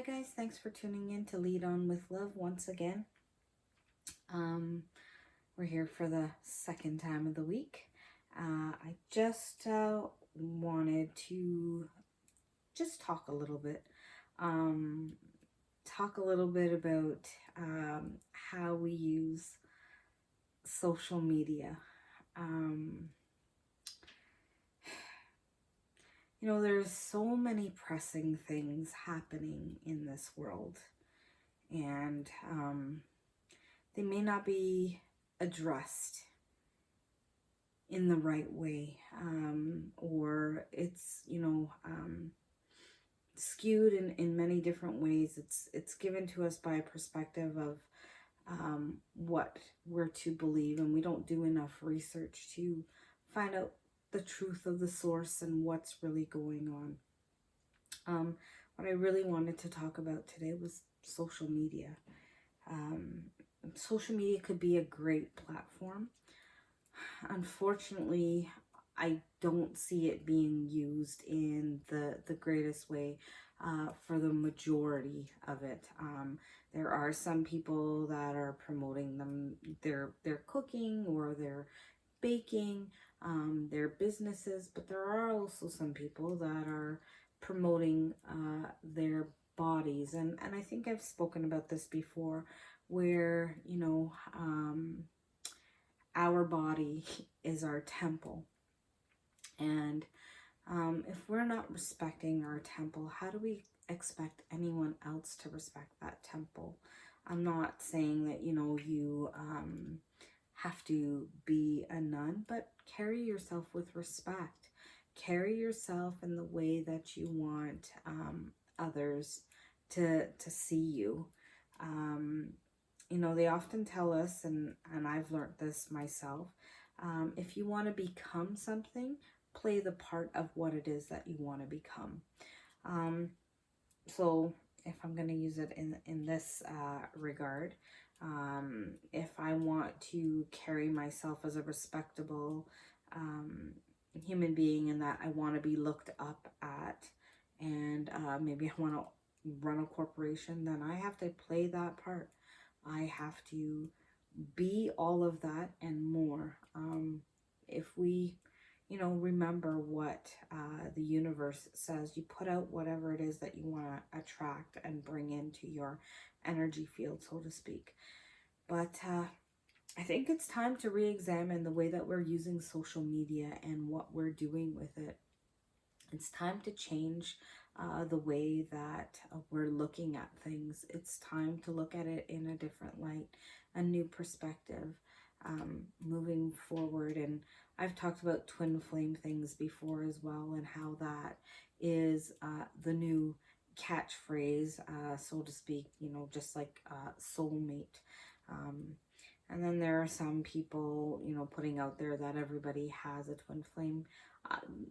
guys, thanks for tuning in to Lead On with Love once again. We're here for the second time of the week. I just wanted to just talk a little bit. Talk a little bit about how we use social media. You know, there's so many pressing things happening in this world, and they may not be addressed in the right way, or it's, skewed in many different ways. It's given to us by a perspective of what we're to believe, and we don't do enough research to find out the truth of the source and what's really going on. What I really wanted to talk about today was social media. Social media could be a great platform. Unfortunately, I don't see it being used in the greatest way for the majority of it. There are some people that are promoting them, their cooking or their baking, their businesses, but there are also some people that are promoting their bodies, and I think I've spoken about this before, where our body is our temple, and if we're not respecting our temple, how do we expect anyone else to respect that temple? I'm not saying that you have to be a nun, but carry yourself with respect. Carry yourself in the way that you want others to see you. They often tell us, and I've learned this myself, if you want to become something, play the part of what it is that you want to become. So if I'm going to use it in this regard, if I want to carry myself as a respectable human being, and that I want to be looked up at, and maybe I want to run a corporation, then I have to play that part. I have to be all of that and more. If we, remember what the universe says, you put out whatever it is that you want to attract and bring into your energy field, so to speak. But I think it's time to re-examine the way that we're using social media and what we're doing with it. It's time to change the way that we're looking at things. It's time to look at it in a different light, a new perspective, moving forward. And I've talked about twin flame things before as well, and how that is the new catchphrase, so to speak, just like soulmate. And then there are some people, putting out there that everybody has a twin flame.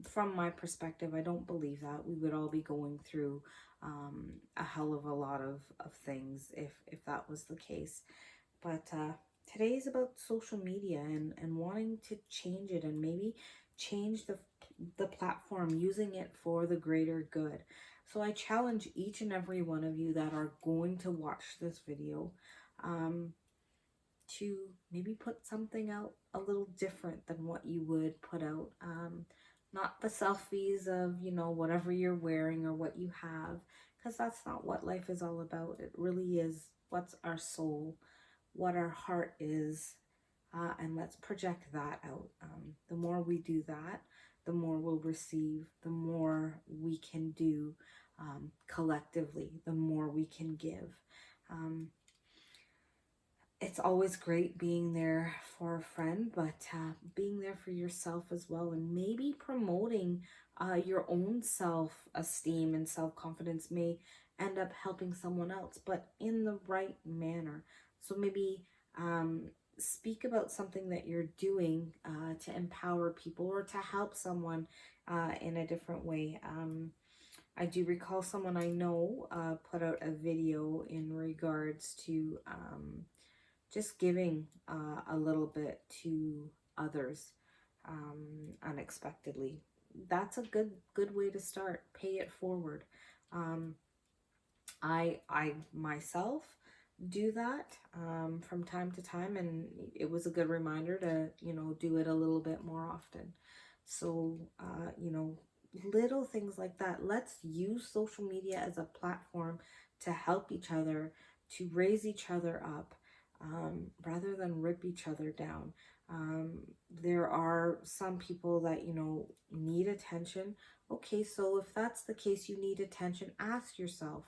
From my perspective, I don't believe that. We would all be going through a hell of a lot of things if that was the case. But today is about social media and wanting to change it, and maybe change the platform, using it for the greater good. So I challenge each and every one of you that are going to watch this video to maybe put something out a little different than what you would put out. Not the selfies of, whatever you're wearing or what you have, because that's not what life is all about. It really is what's our soul, what our heart is, and let's project that out. The more we do that, the more we'll receive, the more we can do collectively, the more we can give. It's always great being there for a friend, but being there for yourself as well, and maybe promoting your own self-esteem and self-confidence may end up helping someone else, but in the right manner. So maybe speak about something that you're doing to empower people or to help someone in a different way. I do recall someone I know put out a video in regards to just giving a little bit to others unexpectedly. That's a good way to start. Pay it forward. I myself do that from time to time, and it was a good reminder to, do it a little bit more often. So, little things like that. Let's use social media as a platform to help each other, to raise each other up, rather than rip each other down. There are some people that, need attention. Okay, so if that's the case, you need attention, ask yourself,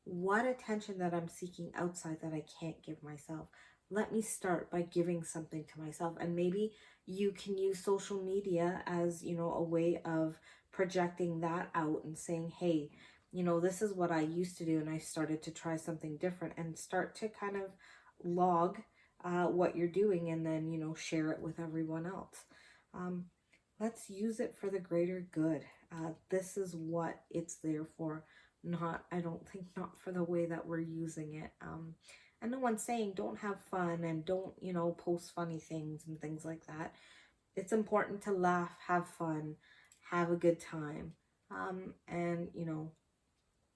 what attention that I'm seeking outside that I can't give myself? Let me start by giving something to myself. And maybe you can use social media as, a way of projecting that out and saying, hey, this is what I used to do, and I started to try something different, and start to kind of log what you're doing, and then, share it with everyone else. Let's use it for the greater good. This is what it's there for. I don't think, not for the way that we're using it. And no one's saying don't have fun and don't, post funny things and things like that. It's important to laugh, have fun, have a good time. And,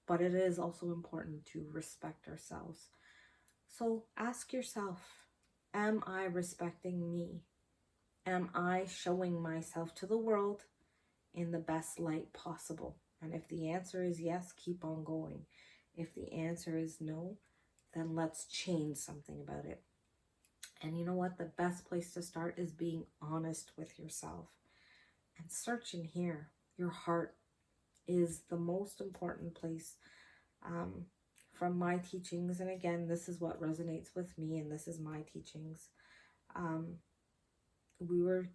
but it is also important to respect ourselves. So ask yourself, am I respecting me? Am I showing myself to the world in the best light possible? And if the answer is yes, keep on going. If the answer is no, then let's change something about it. And you know what? The best place to start is being honest with yourself and search in here. Your heart is the most important place. From my teachings, and again, this is what resonates with me, and this is my teachings. We were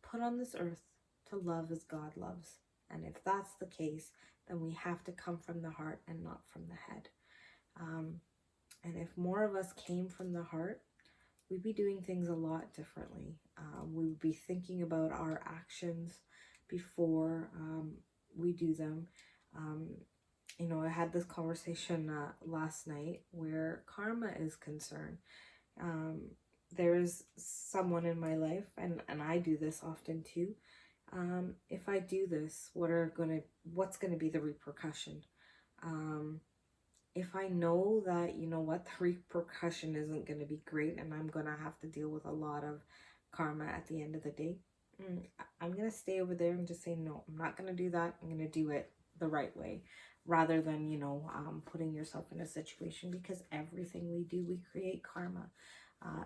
put on this earth to love as God loves. And if that's the case, then we have to come from the heart and not from the head. And if more of us came from the heart, we'd be doing things a lot differently. We would be thinking about our actions before we do them. I had this conversation last night where karma is concerned. There's someone in my life, and I do this often too. If I do this, what's gonna be the repercussion? If I know that, the repercussion isn't gonna be great, and I'm gonna have to deal with a lot of karma at the end of the day, I'm gonna stay over there and just say, no, I'm not gonna do that. I'm gonna do it the right way, rather than, putting yourself in a situation, because everything we do, we create karma.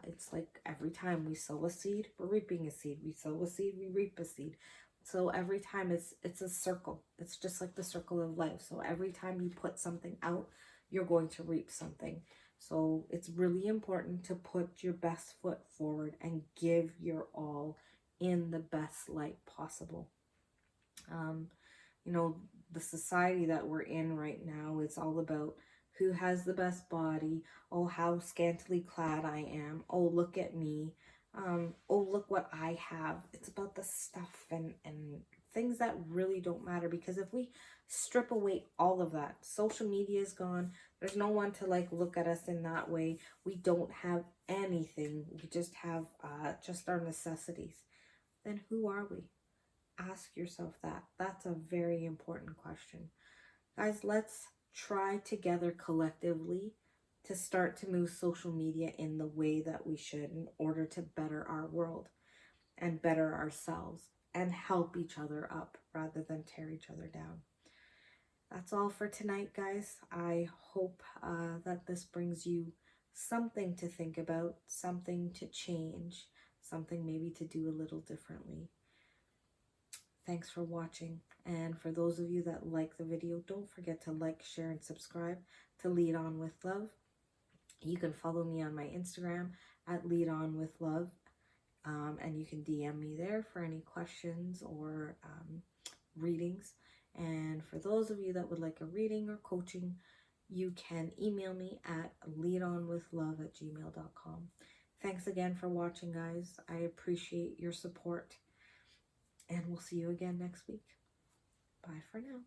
It's like every time we sow a seed, we're reaping a seed. We sow a seed, we reap a seed. So every time it's a circle. It's just like the circle of life. So every time you put something out, you're going to reap something. So it's really important to put your best foot forward and give your all in the best light possible. The society that we're in right now, it's all about who has the best body. Oh, how scantily clad I am. Oh, look at me. Oh, look what I have. It's about the stuff and things that really don't matter, because if we strip away all of that, social media is gone. There's no one to look at us in that way. We don't have anything. We just have just our necessities. Then who are we? Ask yourself that. That's a very important question. Guys, let's try together collectively to start to move social media in the way that we should, in order to better our world and better ourselves and help each other up rather than tear each other down. That's all for tonight, guys. I hope that this brings you something to think about, something to change, something maybe to do a little differently. Thanks for watching. And for those of you that like the video, don't forget to like, share, and subscribe to Lead On With Love. You can follow me on my Instagram at Lead On With Love. And you can DM me there for any questions or readings. And for those of you that would like a reading or coaching, you can email me at leadonwithlove@gmail.com. Thanks again for watching, guys. I appreciate your support. And we'll see you again next week. Bye for now.